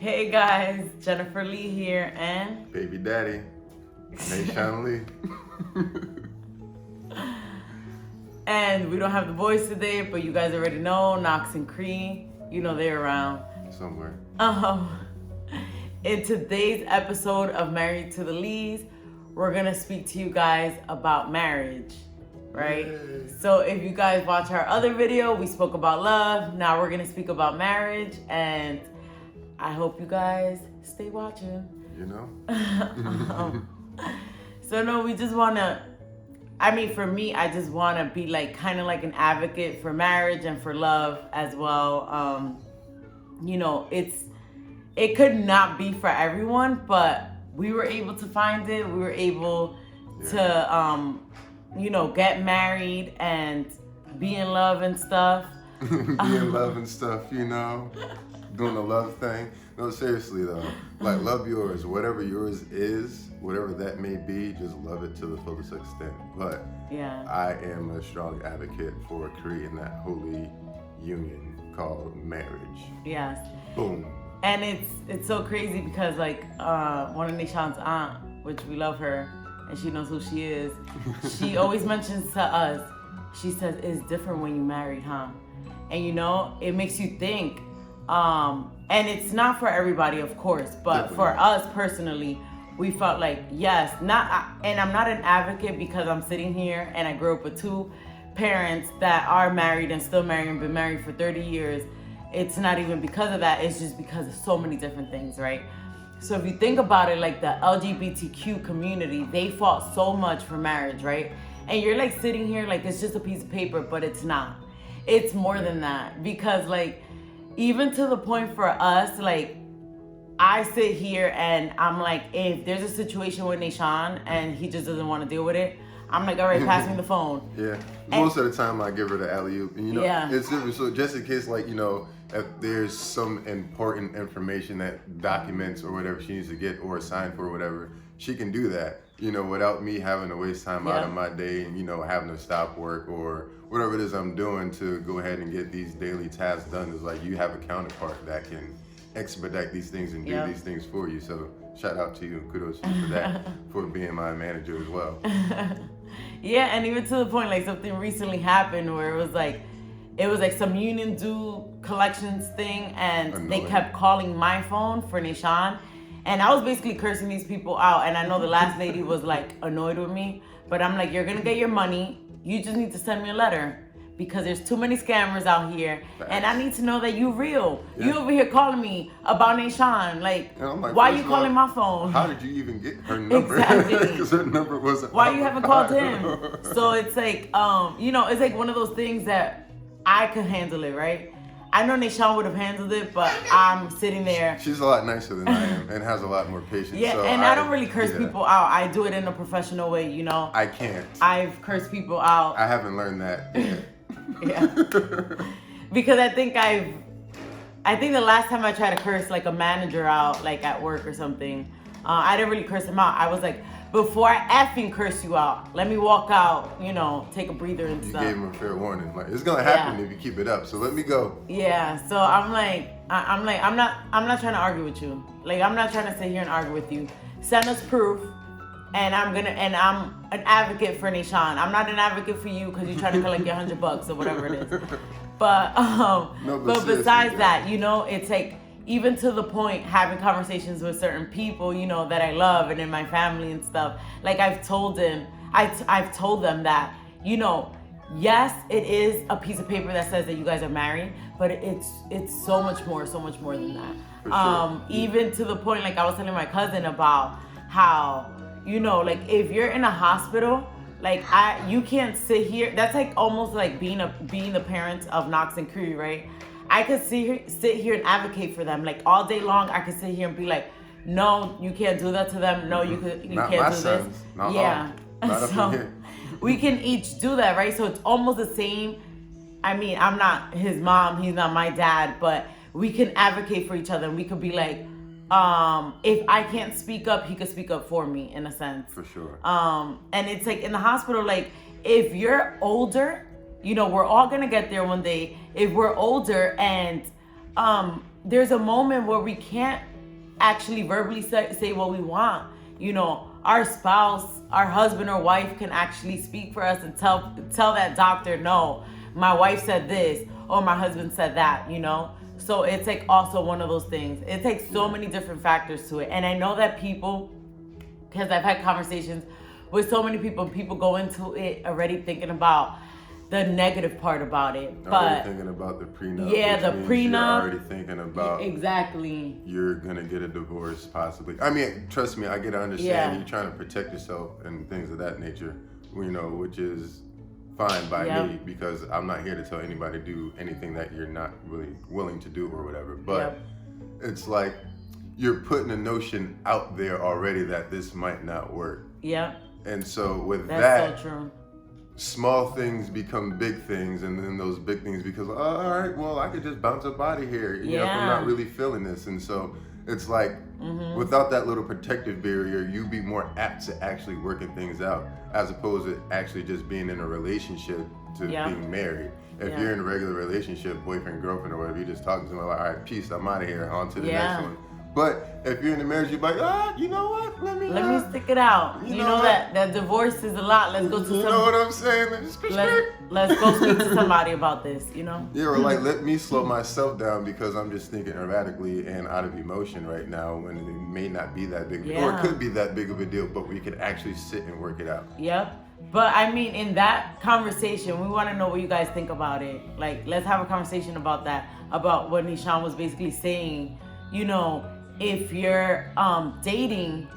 Hey guys, Jennifer Lee here and Baby daddy, nashonjennifer. and we don't have the boys today, but you guys already know Knox and Cree, you know they're around. Somewhere. In today's episode of Married to the Lees, we're gonna speak to you guys about marriage, right? Yay. So if you guys watch our other video, we spoke about love. Now we're gonna speak about marriage, and I hope you guys stay watching. You know? So no, we just wanna, for me, I just wanna be like, kind of like an advocate for marriage and for love as well. It could not be for everyone, but we were able to find it. We were able to, get married and be in love and stuff. Be in love and stuff, you know? Doing the love thing. No, seriously though. Like, love yours. Whatever yours is, whatever that may be, just love it to the fullest extent. But yeah, I am a strong advocate for creating that holy union called marriage. yes. Boom. And it's so crazy because like one of Nishant's aunt, which we love her, and she knows who she is, she always mentions to us, she says, it's different when you married, huh? And it makes you think. And it's not for everybody, of course, but Definitely. for us personally, we felt like, yes, and I'm not an advocate because I'm sitting here and I grew up with two parents that are married and still married and been married for 30 years. It's not even because of that, it's just because of so many different things, right? So if you think about it, like the LGBTQ community, they fought so much for marriage, right? And you're like sitting here like it's just a piece of paper, but it's not. It's more than that, because like, even to the point for us, like, I sit here and I'm like, if there's a situation with Nashon and he just doesn't want to deal with it, I'm like, all right, pass me the phone. Yeah. Most of the time I give her the alley-oop. And it's different. So just in case, like, if there's some important information that documents or whatever she needs to get or sign for or whatever, she can do that, without me having to waste time out of my day and, having to stop work or whatever it is I'm doing to go ahead and get these daily tasks done. Is like, you have a counterpart that can expedite these things and do these things for you. So shout out to you. Kudos to you for that, for being my manager as well. Yeah, and even to the point, like, something recently happened where it was like some union due collections thing, and they kept calling my phone for Nashon, and I was basically cursing these people out. And I know the last lady was like annoyed with me, but I'm like, you're gonna get your money. You just need to send me a letter, because there's too many scammers out here. Facts. And I need to know that you real. Yeah. You over here calling me about Nashon. Like, why are you calling my phone? How did you even get her number? Exactly. Because her number wasn't. Why you haven't called him? So it's like, it's like one of those things that I could handle it, right? I know Nashon would have handled it, but I'm sitting there. She's a lot nicer than I am and has a lot more patience. Yeah, so I don't really curse people out. I do it in a professional way, I can't. I've cursed people out. I haven't learned that yet. Yeah. Because I think the last time I tried to curse like a manager out, like at work or something, I didn't really curse him out. I was like, before I effing curse you out, let me walk out, take a breather and stuff. You gave him a fair warning. Like, it's gonna happen if you keep it up. So let me go. Yeah. So I'm not trying to argue with you. Like, I'm not trying to sit here and argue with you. Send us proof. And I'm an advocate for Nashon. I'm not an advocate for you because you're trying to collect your $100 or whatever it is. But but besides that, it's like, even to the point, having conversations with certain people, that I love and in my family and stuff. Like, I've told them that, yes, it is a piece of paper that says that you guys are married, but it's so much more than that. For sure. Even to the point, like I was telling my cousin about how, like, if you're in a hospital, like, you can't sit here. That's like almost like being the parents of Knox and Cree, right? I could sit here and advocate for them, like, all day long. I could sit here and be like, no, you can't do that to them. No, you can't do this. Not yeah. Not so we can each do that, right? So it's almost the same. I'm not his mom. He's not my dad, but we can advocate for each other. And we could be like, if I can't speak up, he could speak up for me, in a sense. For sure. And it's like in the hospital, like, if you're older, we're all gonna get there one day. If we're older and there's a moment where we can't actually verbally say what we want. You know, our spouse, our husband or wife can actually speak for us and tell that doctor, no, my wife said this or my husband said that, you know. So it's like also one of those things. It takes so many different factors to it. And I know that people, because I've had conversations with so many people go into it already thinking about the negative part about it. But already thinking about the prenup. Yeah, the prenup. You're already thinking about exactly. You're gonna get a divorce possibly. I mean, trust me, I get to understand you're trying to protect yourself and things of that nature. You know, which is fine by me because I'm not here to tell anybody to do anything that you're not really willing to do or whatever. But it's like you're putting a notion out there already that this might not work. Yeah. And so with that's so true. Small things become big things, and then those big things because all right, well, I could just bounce up out of here, you know, if I'm not really feeling this. And so it's like without that little protective barrier, you'd be more apt to actually working things out as opposed to actually just being in a relationship to being married. If you're in a regular relationship, boyfriend, girlfriend, or whatever, you just talking to them like, all right, peace, I'm out of here, on to the next one. But if you're in a marriage, you're like, you know what? Let me stick it out. You know that divorce is a lot. Let's go to You know what I'm saying? Let's go speak to somebody about this, you know? Yeah, or like, let me slow myself down because I'm just thinking erratically and out of emotion right now when it may not be that big of a deal. Or it could be that big of a deal, but we could actually sit and work it out. Yep. But I mean, in that conversation, we want to know what you guys think about it. Like, let's have a conversation about that, about what Nishan was basically saying, you know, if you're dating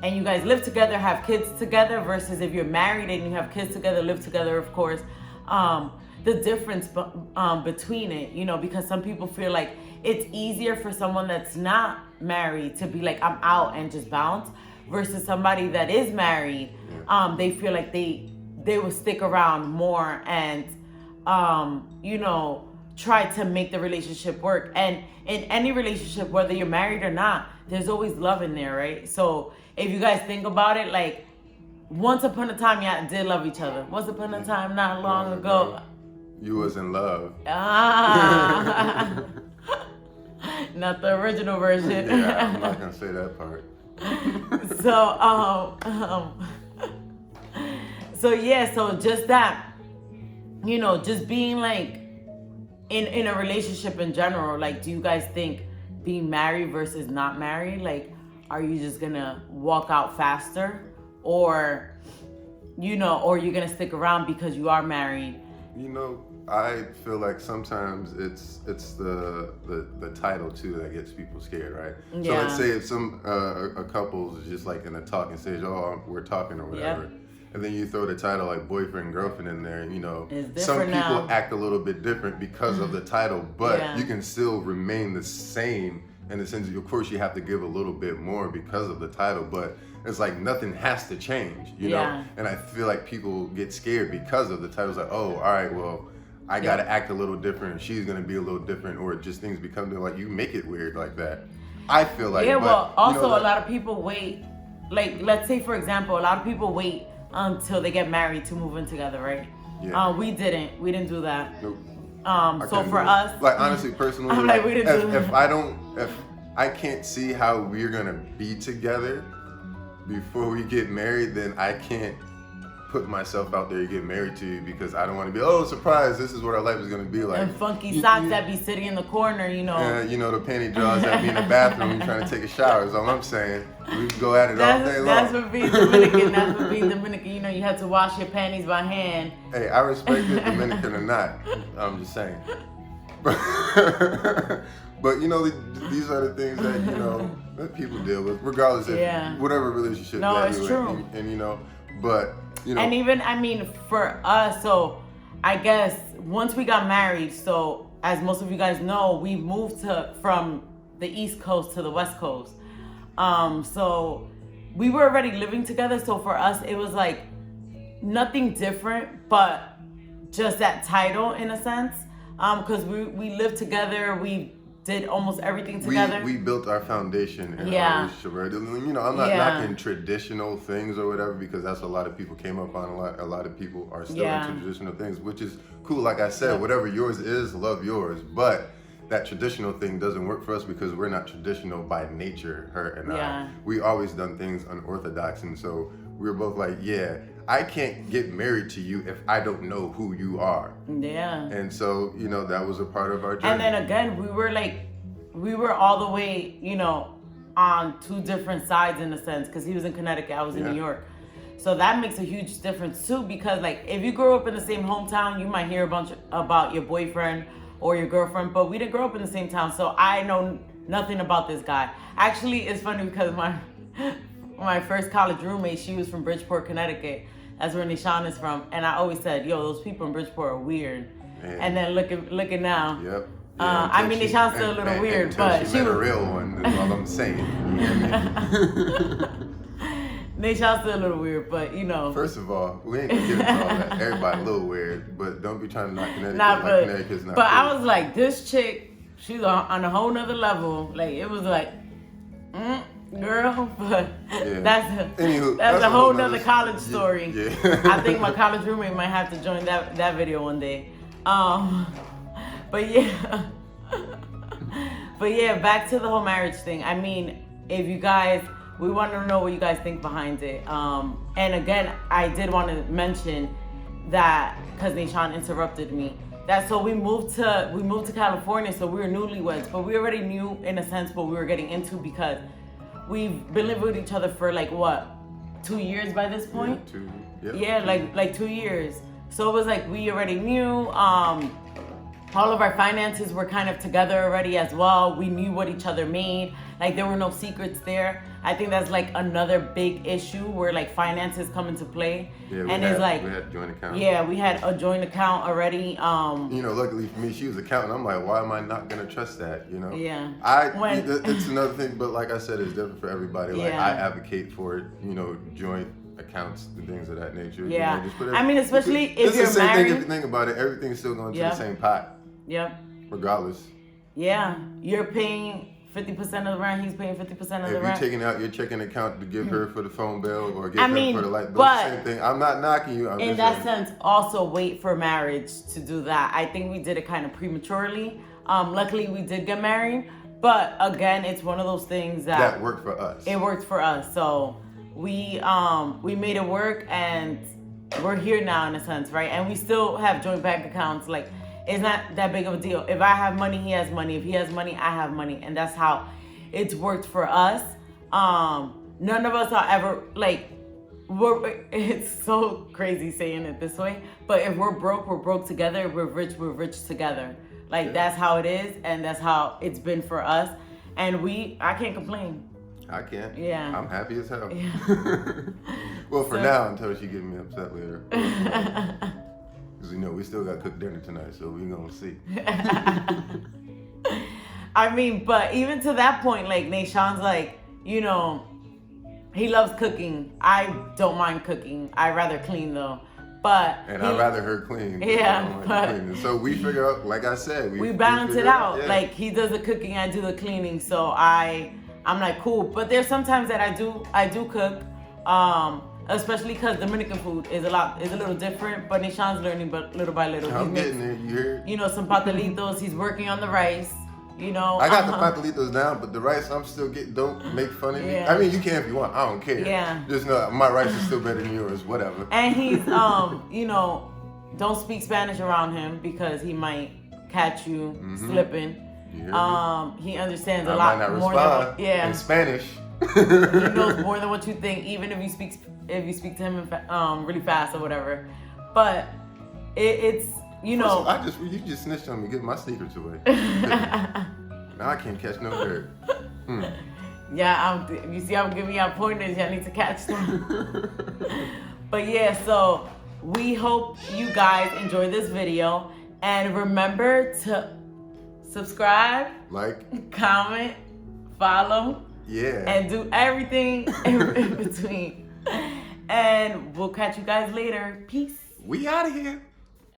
and you guys live together, have kids together, versus if you're married and you have kids together, live together, of course, the difference between it, you know, because some people feel like it's easier for someone that's not married to be like, I'm out and just bounce, versus somebody that is married, they feel like they will stick around more and, you know, try to make the relationship work. And in any relationship, whether you're married or not, there's always love in there, right? So if you guys think about it, like, once upon a time, y'all did love each other. Once upon a time, not long ago, you was in love. Not the original version. Yeah, I'm not gonna say that part. So just that, you know, just being like in a relationship in general, like, do you guys think being married versus not married, like, are you just gonna walk out faster, or, you know, or you're gonna stick around because you are married? You know, I feel like sometimes it's the title too that gets people scared, right? So let's say if some a couple is just like in the talking stage, we're talking or whatever, and then you throw the title like boyfriend, girlfriend in there, you know, some people act a little bit different because of the title, but you can still remain the same in the sense of course you have to give a little bit more because of the title, but it's like nothing has to change, you know? And I feel like people get scared because of the title. It's like, oh, all right, well, I gotta act a little different, she's gonna be a little different, or just things become like, you make it weird like that. I feel like, well, also you know, a lot of people wait, like, let's say for example, a lot of people wait until they get married to move in together, right? We didn't do that. Nope. So for us, like, honestly, personally, I'm like, we didn't do that. If I can't see how we're gonna be together before we get married, then I can't put myself out there to get married to you because I don't want to be, oh, surprise, this is what our life is going to be like. And funky socks that be sitting in the corner, you know. Yeah, you know, the panty drawers that be in the bathroom when you're trying to take a shower is all I'm saying. We can go at it all day long. That's what being Dominican. That's what being Dominican. You know, you have to wash your panties by hand. Hey, I respect it, Dominican or not. I'm just saying. But you know, these are the things that, you know, that people deal with, regardless of whatever relationship that it's you're true. in. And, you know, but, you know. And even, I mean, for us, so I guess once we got married, so as most of you guys know, we moved from the East Coast to the West Coast. So we were already living together. So for us, it was like nothing different, but just that title in a sense. Because we lived together, we did almost everything together. We built our foundation in our relationship, right? You know, I'm not knocking traditional things or whatever, because that's what a lot of people came up on. A lot of people are still into traditional things, which is cool. Like I said, whatever yours is, love yours. But that traditional thing doesn't work for us because we're not traditional by nature, her and Yeah. I. We always done things unorthodox, and so we were both like, yeah, I can't get married to you if I don't know who you are. Yeah. And so, you know, that was a part of our journey. And then again, we were all the way, you know, on two different sides in a sense, because he was in Connecticut, I was in New York. So that makes a huge difference too, because like if you grow up in the same hometown, you might hear a bunch about your boyfriend or your girlfriend, but we didn't grow up in the same town, so I know nothing about this guy. Actually, it's funny because my first college roommate, she was from Bridgeport, Connecticut. That's where Nishan is from, and I always said, "Yo, those people in Bridgeport are weird." Man. And then looking now. Yep. Yeah, I mean, Nishan's still a little weird, but she was a real one. Is all I'm saying. Nishan's still a little weird, but you know. First of all, we ain't gonna get into all that. Everybody a little weird, but don't be trying to knock Connecticut. Connecticut's not. But cool. I was like, this chick, she's on a whole nother level. Like it was like, girl, but that's a whole nother college story. Yeah. I think my college roommate might have to join that video one day. But yeah, back to the whole marriage thing. I mean, if you guys, we want to know what you guys think behind it. And again, I did want to mention that because Nishan interrupted me. That so we moved to California, so we were newlyweds, but we already knew in a sense what we were getting into because we've been living with each other for like what, 2 years by this point? Yeah, like 2 years. So it was like we already knew. All of our finances were kind of together already as well. We knew what each other made. Like there were no secrets there. I think that's like another big issue where like finances come into play. Yeah, we had a joint account. Yeah, we had a joint account already. You know, luckily for me, she was accountant. I'm like, why am I not gonna trust that? You know. Yeah. It's another thing, but like I said, it's different for everybody. Like I advocate for joint accounts and things of that nature. Yeah. You know, I mean, especially if you're married. It's the same thing if you think about it. Everything's still going to the same pot. Yep. Regardless. Yeah. You're paying 50% of the rent, he's paying 50% of the rent. If you're taking out your checking account to give her for the phone bill or give her for the light bill, but same thing. I'm not knocking you. In that sense, also wait for marriage to do that. I think we did it kind of prematurely. Luckily, we did get married. But again, it's one of those things that worked for us. It worked for us. So we made it work and we're here now in a sense, right? And we still have joint bank accounts. Like, it's not that big of a deal. If I have money, he has money. If he has money, I have money. And that's how it's worked for us. None of us are ever, like, it's so crazy saying it this way. But if we're broke together. If we're rich together. Like, that's how it is. And that's how it's been for us. And I can't complain. I can't. Yeah. I'm happy as hell. Yeah. Well, for now, until she gets me upset later. Because, we still got to cook dinner tonight, so we're going to see. I mean, but even to that point, like, Nashawn's like, he loves cooking. I don't mind cooking. I rather clean, though. And I'd rather her clean. Yeah, so we figure out, like I said, we balance it out. Yeah. Like, he does the cooking, I do the cleaning. So I'm like, cool. But there's sometimes that I do cook. Especially because Dominican food is a little different, but Nishan's learning, but little by little. I'm getting there. You heard? Some pastelitos. He's working on the rice. I got the pastelitos down, but the rice I'm still getting. Don't make fun of me. I mean, you can if you want. I don't care. Yeah. Just know my rice is still better than yours. Whatever. And he's don't speak Spanish around him because he might catch you slipping. He understands a lot more than in Spanish. He knows more than what you think, even if you speak to him really fast or whatever. But it's you just snitched on me, give my secrets away. Now I can't catch no dirt. Yeah, you see, I'm giving y'all pointers. Y'all need to catch them. But yeah, so we hope you guys enjoy this video, and remember to subscribe, like, comment, follow. Yeah. And do everything in between. And we'll catch you guys later. Peace. We out of here.